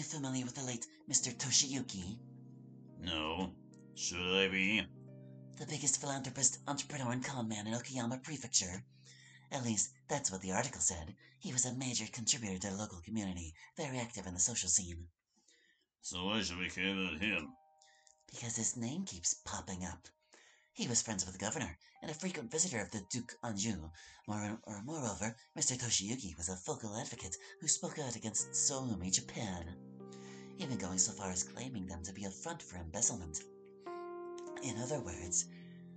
you familiar with the late Mr. Toshiyuki? No. Should I be? The biggest philanthropist, entrepreneur, and con man in Okayama Prefecture. At least, that's what the article said. He was a major contributor to the local community, very active in the social scene. So why should we care about him? Because his name keeps popping up. He was friends with the governor, and a frequent visitor of the Duke Anjou. Moreover, Mr. Toshiyuki was a vocal advocate who spoke out against Soumi, Japan, even going so far as claiming them to be a front for embezzlement. In other words,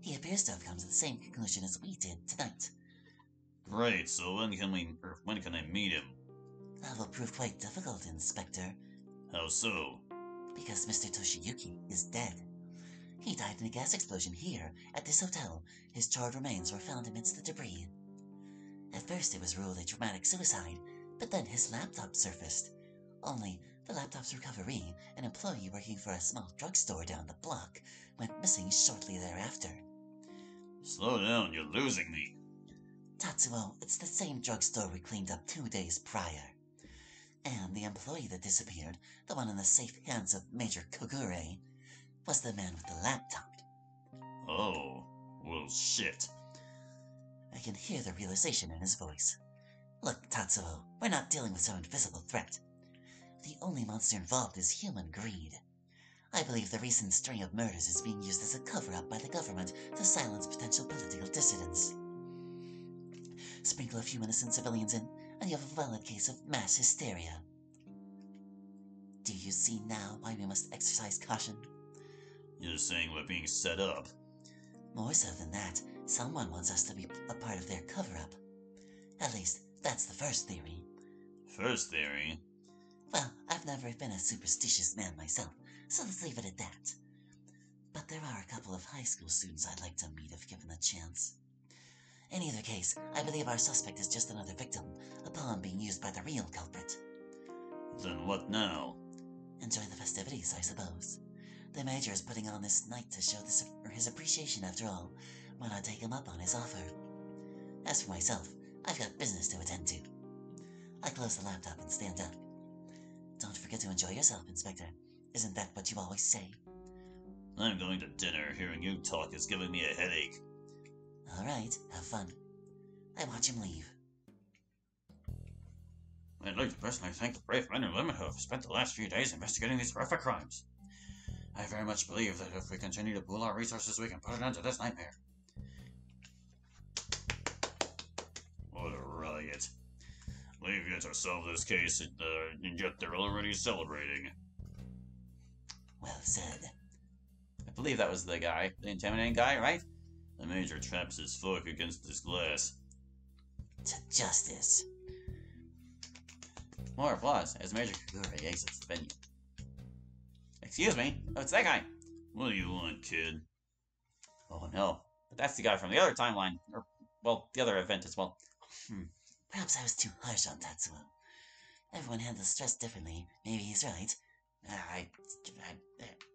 he appears to have come to the same conclusion as we did tonight. Great, so when can I meet him? That will prove quite difficult, Inspector. How so? Because Mr. Toshiyuki is dead. He died in a gas explosion here, at this hotel. His charred remains were found amidst the debris. At first it was ruled a traumatic suicide, but then his laptop surfaced. Only, the laptop's recovery, an employee working for a small drugstore down the block, went missing shortly thereafter. Slow down, you're losing me. Tatsuo, it's the same drugstore we cleaned up 2 days prior. And the employee that disappeared, the one in the safe hands of Major Kogure, was the man with the laptop. Oh, well shit. I can hear the realization in his voice. Look, Tatsuo, we're not dealing with some invisible threat. The only monster involved is human greed. I believe the recent string of murders is being used as a cover-up by the government to silence potential political dissidents. Sprinkle a few innocent civilians in, and you have a valid case of mass hysteria. Do you see now why we must exercise caution? You're saying we're being set up? More so than that, someone wants us to be a part of their cover-up. At least, that's the first theory. First theory? Well, I've never been a superstitious man myself, so let's leave it at that. But there are a couple of high school students I'd like to meet if given the chance. In either case, I believe our suspect is just another victim, a pawn being used by the real culprit. Then what now? Enjoy the festivities, I suppose. The Major is putting on this night to show his appreciation after all. Why not take him up on his offer? As for myself, I've got business to attend to. I close the laptop and stand up. Don't forget to enjoy yourself, Inspector. Isn't that what you always say? I'm going to dinner. Hearing you talk is giving me a headache. All right, have fun. I watch him leave. I'd like to personally thank the brave men and women who have spent the last few days investigating these horrific crimes. I very much believe that if we continue to pool our resources, we can put an end to this nightmare. What a riot. We've yet to solve this case, and yet they're already celebrating. Well said. I believe that was the guy, the intimidating guy, right? The Major traps his fork against this glass. To justice. More applause as Major Kagure exits the venue. Excuse me? Oh, it's that guy! What do you want, kid? Oh no. But that's the guy from the other timeline. Or, well, the other event as well. Perhaps I was too harsh on Tatsuo. Everyone handles stress differently. Maybe he's right.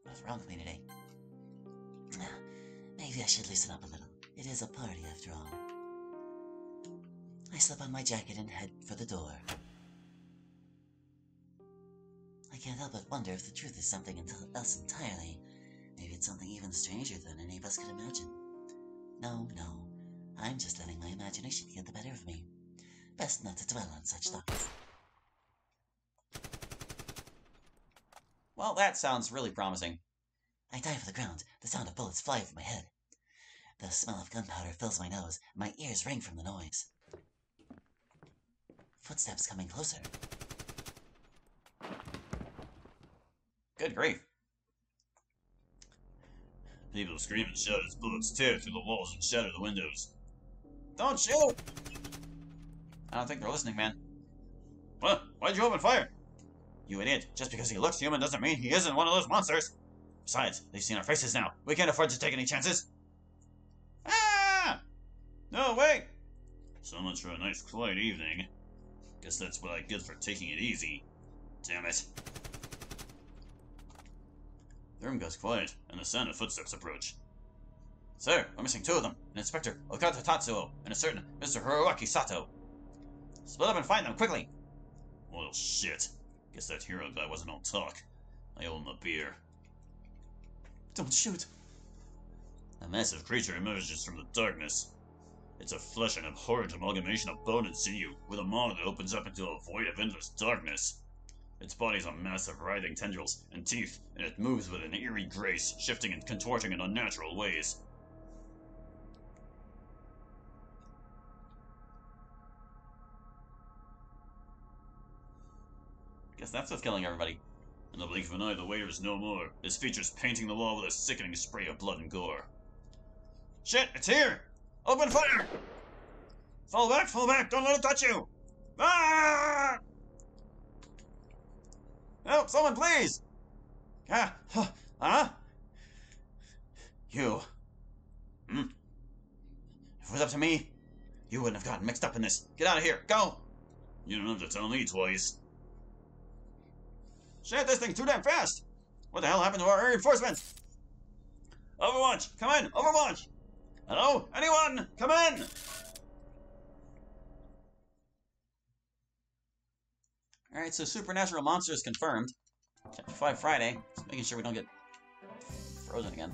What's wrong with me today? Maybe I should loosen up a little. It is a party after all. I slip on my jacket and head for the door. I can't help but wonder if the truth is something else entirely. Maybe it's something even stranger than any of us could imagine. No, I'm just letting my imagination get the better of me. Best not to dwell on such thoughts. Well, that sounds really promising. I dive to the ground, the sound of bullets fly over my head. The smell of gunpowder fills my nose, and my ears ring from the noise. Footsteps coming closer. Good grief. People scream and shout as bullets tear through the walls and shatter the windows. Don't shoot! I don't think they're listening, man. What? Why'd you open fire? You idiot. Just because he looks human doesn't mean he isn't one of those monsters. Besides, they've seen our faces now. We can't afford to take any chances. Ah! No, wait! So much for a nice, quiet evening. Guess that's what I get for taking it easy. Damn it. The room goes quiet, and the sound of footsteps approach. Sir, we're missing 2 of them. An Inspector Okata Tatsuo and a certain Mr. Hiroaki Sato. Split up and find them, quickly! Well, shit. Guess that hero guy wasn't all talk. I owe him a beer. Don't shoot. A massive creature emerges from the darkness. It's a flesh and abhorrent amalgamation of bone and sinew, with a maw that opens up into a void of endless darkness. Its body's a mass of writhing tendrils and teeth, and it moves with an eerie grace, shifting and contorting in unnatural ways. Guess that's what's killing everybody. In the blink of an eye, the waiter is no more, his features painting the wall with a sickening spray of blood and gore. Shit, it's here! Open fire! Fall back, don't let it touch you! Ah! Help, someone please! You. If it was up to me, you wouldn't have gotten mixed up in this. Get out of here, go! You don't have to tell me twice. Shit, this thing's too damn fast! What the hell happened to our reinforcements? Overwatch, come in, Overwatch! Hello? Anyone? Come in! Alright, so supernatural monsters confirmed. Chapter 5 Friday. Just making sure we don't get frozen again.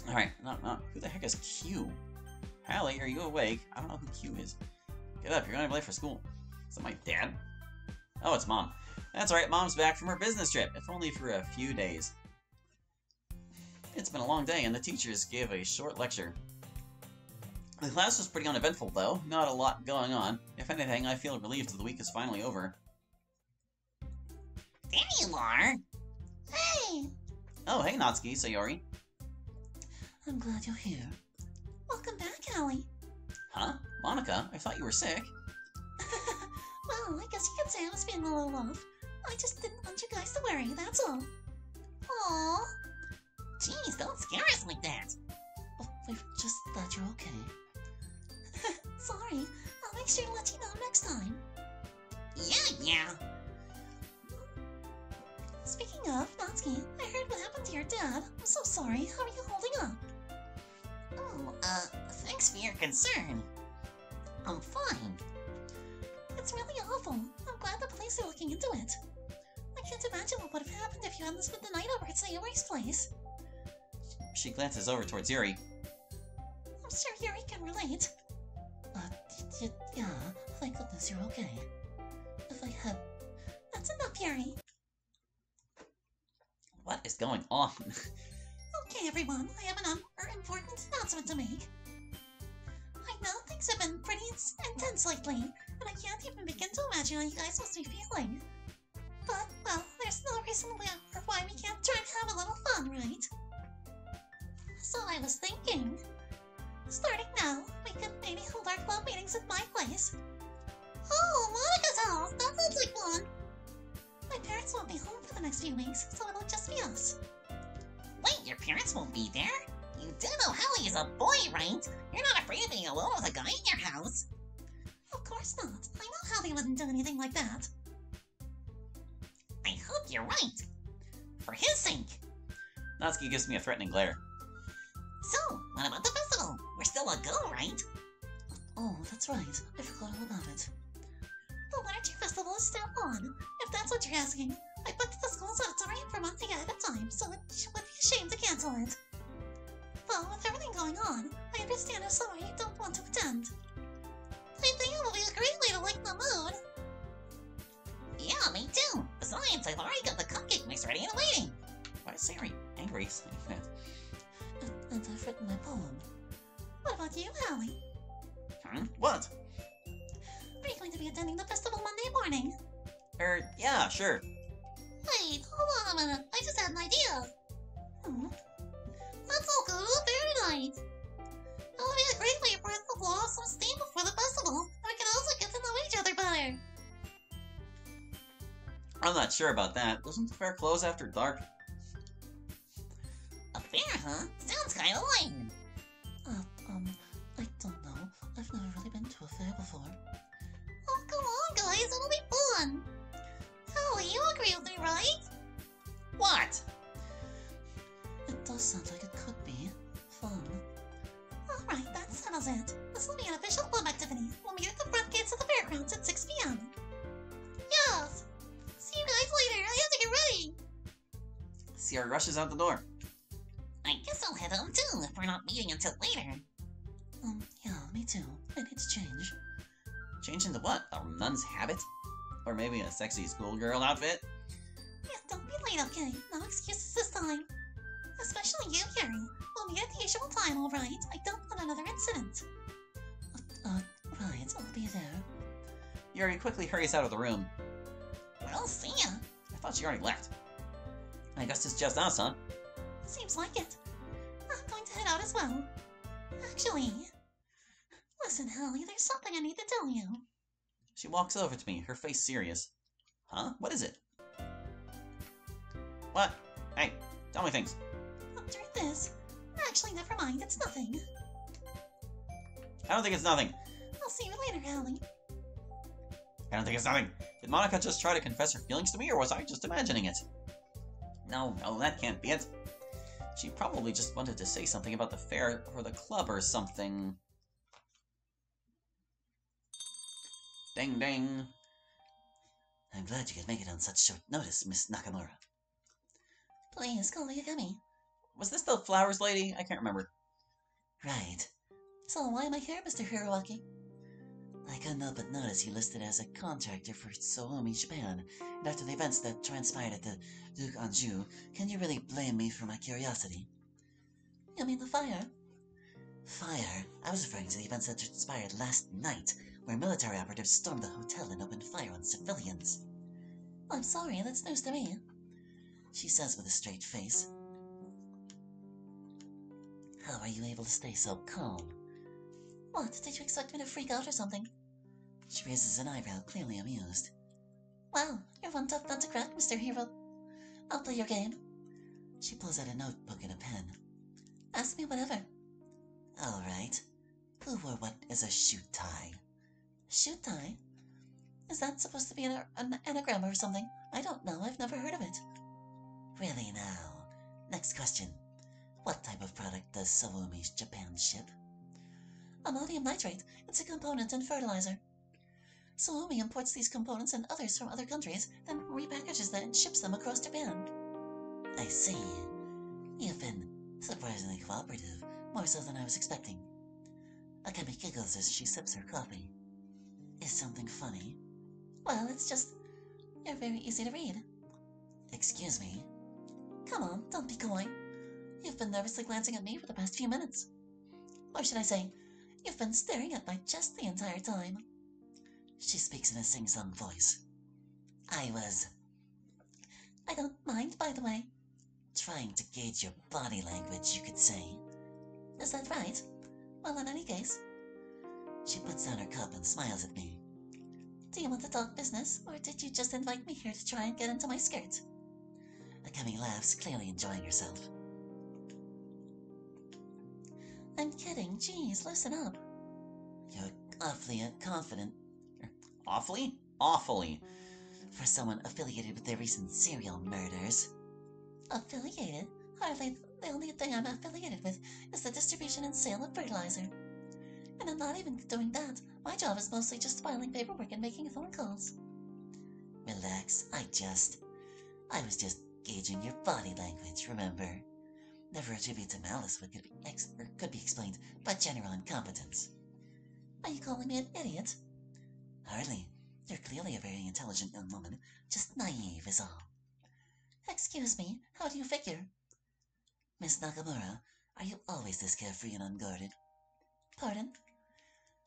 Alright, no. Who the heck is Q? Hallie, are you awake? I don't know who Q is. Get up, you're gonna be late for school. Is that my dad? Oh, it's Mom. That's right, Mom's back from her business trip, if only for a few days. It's been a long day, and the teachers gave a short lecture. The class was pretty uneventful, though. Not a lot going on. If anything, I feel relieved that the week is finally over. There you are! Hey! Oh, hey, Natsuki, Sayori. I'm glad you're here. Welcome back, Allie. Huh? Monica, I thought you were sick. Well, I guess you could say I was feeling a little off. I just didn't want you guys to worry, that's all. Aww. Jeez, don't scare us like that. Oh, we're just glad you're okay. Sorry, I'll make sure to let you know next time. Yeah. Speaking of, Natsuki, I heard what happened to your dad. I'm so sorry. How are you holding up? Oh, thanks for your concern. I'm fine. It's really awful. I'm glad the police are looking into it. I can't imagine what would have happened if you hadn't spent the night over at Sayori's place. She glances over towards Yuri. I'm sure Yuri can relate. Yeah, thank goodness you're okay. If I had... That's enough, Yuri. What is going on? Okay, everyone, I have an important announcement to make. I know things have been pretty intense lately, and I can't even begin to imagine how you guys must be feeling. But, well, there's no reason why we can't try and have a little fun, right? So I was thinking, starting now, we could maybe hold our club meetings at my place. Oh, Monica's house! That sounds like fun! My parents won't be home for the next few weeks, so it'll just be us. Wait, your parents won't be there? You do know Hallie is a boy, right? You're not afraid of being alone with a guy in your house? Of course not. I know Hallie wouldn't do anything like that. I hope you're right. For his sake. Natsuki gives me a threatening glare. So, what about the festival? We're still a go, right? Oh, that's right. I forgot all about it. The Liturgy Festival is still on, if that's what you're asking. I booked the school's auditorium for months ahead of time, so it would be a shame to cancel it. Well, with everything going on, I understand if sorry you don't want to attend. I think it will be a great way to lighten the mood. Yeah, me too. Besides, I've already got the cupcake mix ready and waiting. Why is Sayori angry saying that? And I've written my poem. What about you, Hallie? What? Are you going to be attending the festival Monday morning? Yeah, sure. Wait, hold on a minute. I just had an idea. Let's all go to the fair tonight. It'll be a great way for us to blow off some steam before the festival, and we can also get to know each other better. I'm not sure about that. Doesn't the fair close after dark? A fair, huh? Sounds kinda lame. I don't know. I've never really been to a fair before. Oh, come on, guys. It'll be fun. Hallie, you agree with me, right? What? It does sound like it could be fun. Alright, that settles it. This will be an official club activity. We'll meet at the front gates of the fairgrounds at 6 p.m. Yes! Sierra rushes out the door. I guess I'll head home too if we're not meeting until later. Yeah, me too. I need to change. Change into what? A nun's habit? Or maybe a sexy schoolgirl outfit? Yeah, don't be late, okay? No excuses this time. Especially you, Yuri. We'll meet at the usual time, alright? I don't want another incident. Right, I'll be there. Yuri quickly hurries out of the room. Well, see ya. I thought she already left. I guess it's just us, huh? Seems like it. I'm going to head out as well. Actually, listen, Hallie, there's something I need to tell you. She walks over to me, her face serious. Huh? What is it? What? Hey, tell me things. After this. Actually, never mind, it's nothing. I don't think it's nothing. I'll see you later, Hallie. I don't think it's nothing. Did Monica just try to confess her feelings to me, or was I just imagining it? No, that can't be it. She probably just wanted to say something about the fair or the club or something. Ding ding. I'm glad you could make it on such short notice, Miss Nakamura. Please, call me Yagami. Was this the flowers lady? I can't remember. Right. So why am I here, Mr. Hiroaki? I couldn't help but notice you listed as a contractor for Suomi, Japan, and after the events that transpired at the Duke Anjou, can you really blame me for my curiosity? You mean the fire? Fire? I was referring to the events that transpired last night, where military operatives stormed the hotel and opened fire on civilians. I'm sorry, that's news to me. She says with a straight face. How are you able to stay so calm? What, did you expect me to freak out or something? She raises an eyebrow, clearly amused. Wow, you're one tough nut to crack, Mr. Hero. I'll play your game. She pulls out a notebook and a pen. Ask me whatever. All right. Who wore what is a shoot tie? Shoot tie? Is that supposed to be an anagram or something? I don't know. I've never heard of it. Really now. Next question. What type of product does Suomi Japan ship? Ammonium nitrate. It's a component in fertilizer. Suomi imports these components and others from other countries, then repackages them and ships them across Japan. I see. You've been surprisingly cooperative, more so than I was expecting. Akemi giggles as she sips her coffee. Is something funny? Well, it's just... you're very easy to read. Excuse me? Come on, don't be coy. You've been nervously glancing at me for the past few minutes. Or should I say, you've been staring at my chest the entire time. She speaks in a sing-song voice. I don't mind, by the way. Trying to gauge your body language, you could say. Is that right? Well, in any case. She puts down her cup and smiles at me. Do you want to talk business, or did you just invite me here to try and get into my skirt? Akemi laughs, clearly enjoying herself. I'm kidding. Geez, listen up. You're awfully confident. Awfully? Awfully. For someone affiliated with the recent serial murders. Affiliated? Hardly. The only thing I'm affiliated with is the distribution and sale of fertilizer. And I'm not even doing that. My job is mostly just filing paperwork and making phone calls. Relax. I was just gauging your body language, remember? Never attribute to malice what could be explained by general incompetence. Are you calling me an idiot? Hardly. You're clearly a very intelligent young woman, just naive is all. Excuse me, how do you figure? Miss Nakamura, are you always this carefree and unguarded? Pardon?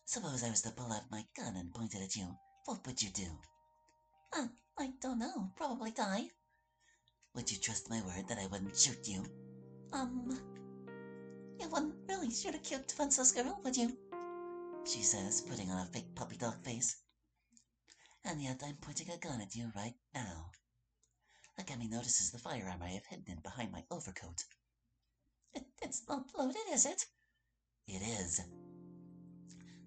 Suppose I was to pull out my gun and point it at you, what would you do? I don't know, probably die. Would you trust my word that I wouldn't shoot you? You wouldn't really shoot a cute defenseless girl, would you? She says, putting on a fake puppy dog face. And yet I'm pointing a gun at you right now. Akemi notices the firearm I have hidden in behind my overcoat. It's not loaded, is it? It is.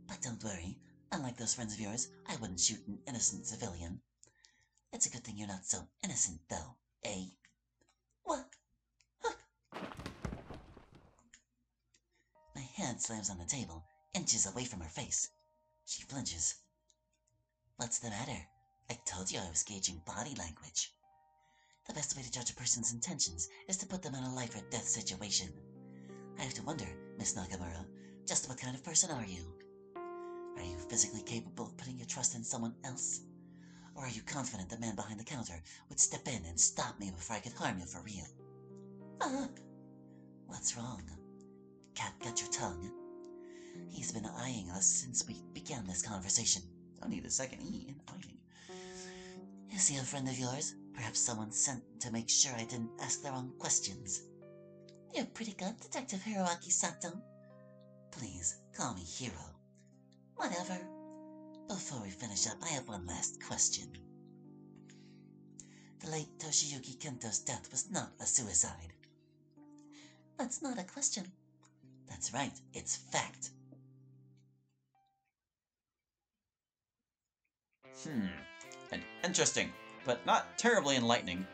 But don't worry. Unlike those friends of yours, I wouldn't shoot an innocent civilian. It's a good thing you're not so innocent, though, eh? What? Huh. My hand slams on the table, inches away from her face. She flinches. What's the matter? I told you I was gauging body language. The best way to judge a person's intentions is to put them in a life or death situation. I have to wonder, Miss Nakamura, just what kind of person are you? Are you physically capable of putting your trust in someone else? Or are you confident the man behind the counter would step in and stop me before I could harm you for real? What's wrong? Cat got your tongue? He's been eyeing us since we began this conversation. Don't need a second E in eyeing. Is he a friend of yours? Perhaps someone sent to make sure I didn't ask the wrong questions. You're pretty good, Detective Hiroaki Sato. Please, call me Hiro. Whatever. Before we finish up, I have one last question. The late Toshiyuki Kento's death was not a suicide. That's not a question. That's right, it's fact. Interesting, but not terribly enlightening.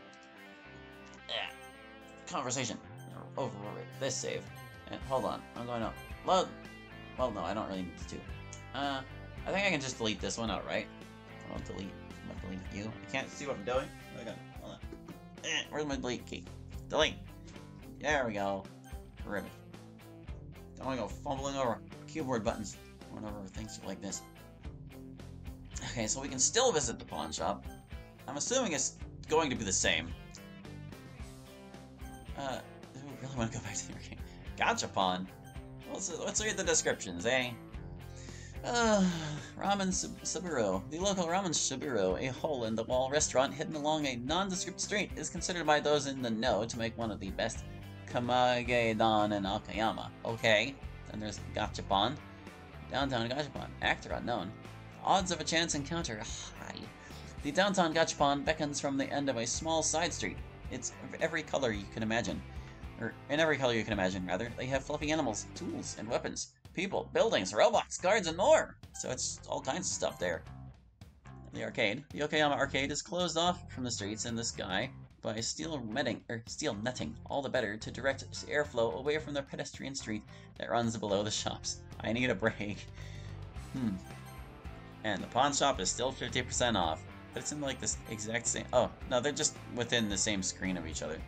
Conversation. Over this save. And hold on, I'm going to load. Well, no, I don't really need to. I think I can just delete this one outright. I won't delete. I'm gonna delete you. I can't see what I'm doing. Okay, hold on. Where's my delete key? Delete. There we go. Terrific. Don't want to go fumbling over keyboard buttons. Going over things like this. Okay, so we can still visit the pawn shop. I'm assuming it's going to be the same. Do we really want to go back to the arcade? Gachapon. Let's look at the descriptions, eh? Ramen Saburo. The local Ramen Saburo, a hole-in-the-wall restaurant hidden along a nondescript street, is considered by those in the know to make one of the best Kamage-dan in Akayama. Okay, then there's Gachapon. Downtown Gachapon. Actor unknown. Odds of a chance encounter high. The downtown Gachapon beckons from the end of a small side street. It's every color you can imagine. Or in every color you can imagine, rather. They have fluffy animals, tools, and weapons. People, buildings, robots, guards, and more! So it's all kinds of stuff there. The arcade. The Yokoyama arcade is closed off from the streets and the sky by steel netting, all the better to direct airflow away from the pedestrian street that runs below the shops. I need a break. And the pawn shop is still 50% off, but it's in like this exact same... Oh, no, they're just within the same screen of each other.